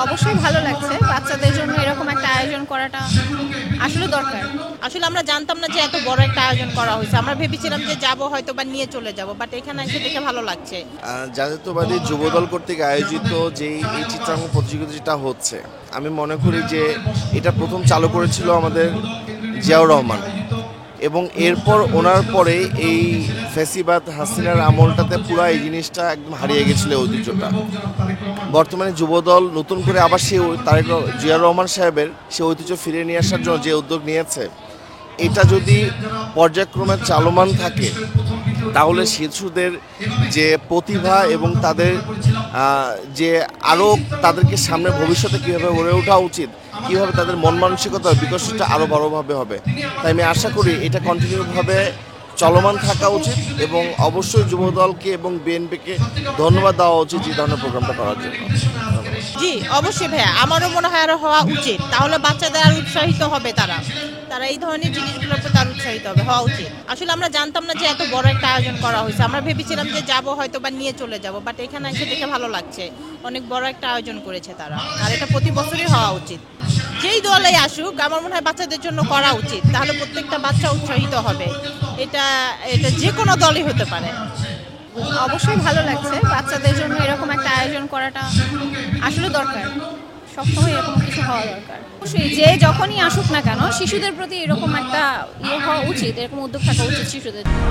অবশ্যই ভালো লাগছে। বাচ্চাদের জন্য এরকম একটা আয়োজন করাটা আসলে দরকার। আসলে আমরা জানতাম না যে এত বড় একটা আয়োজন করা হয়েছে। আমরা ভেবেছিলাম যে যাব হয়তো বা নিয়ে চলে যাব। বাট এখানে এসে দেখে ভালো লাগছে। জাতীয়তাবাদী যুবদল কর্তৃক আয়োজিত এই চিত্রাঙ্কন প্রতিযোগিতা যেটা হচ্ছে, আমি মনে করি যে এটা প্রথম চালু করেছিল আমাদের জিয়াউর রহমান, এবং এরপর ওনার পরে এই ফ্যাসিবাদ হাসিনার আমলটাতে পুরো এই জিনিসটা একদম হারিয়ে গেছিল ঐতিহ্যটা। বর্তমানে যুবদল নতুন করে আবার সেই তারেক জিয়াউর রহমান সাহেবের সে ঐতিহ্য ফিরিয়ে নিয়ে আসার জন্য যে উদ্যোগ নিয়েছে, এটা যদি পর্যায়ক্রমে চালমান থাকে তাহলে শিশুদের যে প্রতিভা এবং তাদের যে আরও তাদেরকে সামনে ভবিষ্যতে কীভাবে গড়ে ওঠা উচিত, কীভাবে তাদের মন মানসিকতার বিকশিতটা আরও বড়োভাবে হবে। তাই আমি আশা করি এটা কন্টিনিউভাবে চলমান থাকা উচিত, এবং অবশ্যই যুবদলকে এবং বিএনপিকে ধন্যবাদ দেওয়া উচিত এই ধরনের প্রোগ্রামটা করার জন্য। জি, অবশ্যই ভাইয়া। আমারও মনে হয় আরো হওয়া উচিত। তাহলে বাচ্চাদের আরো উৎসাহিত হবে তারা। তারা এই ধরনের জিনিসগুলোর প্রতি আরো উৎসাহিত হবে, হওয়া উচিত। আসলে আমরা জানতাম না যে এত বড় একটা আয়োজন করা হয়েছে। আমরা ভেবেছিলাম যে যাব হয়তো বা নিয়ে চলে যাব। বাট এখানে এসে দেখে ভালো লাগছে। অনেক বড় একটা আয়োজন করেছে তারা। আর এটা প্রতি বছরই হওয়া উচিত। যেই দলেই আসুক আমার মনে হয় বাচ্চাদের জন্য করা উচিত। তাহলে প্রত্যেকটা বাচ্চা উৎসাহিত হবে। এটা এটা যে কোনো দলই হতে পারে। অবশ্যই ভালো লাগছে। বাচ্চাদের জন্য এরকম একটা আয়োজন করাটা আসলে দরকার। সবসময় এরকম কিছু হওয়া দরকার। অবশ্যই যে যখনই আসুক না কেন শিশুদের প্রতি এরকম একটা হওয়া উচিত, এরকম উদ্যোগ থাকা উচিত শিশুদের জন্য।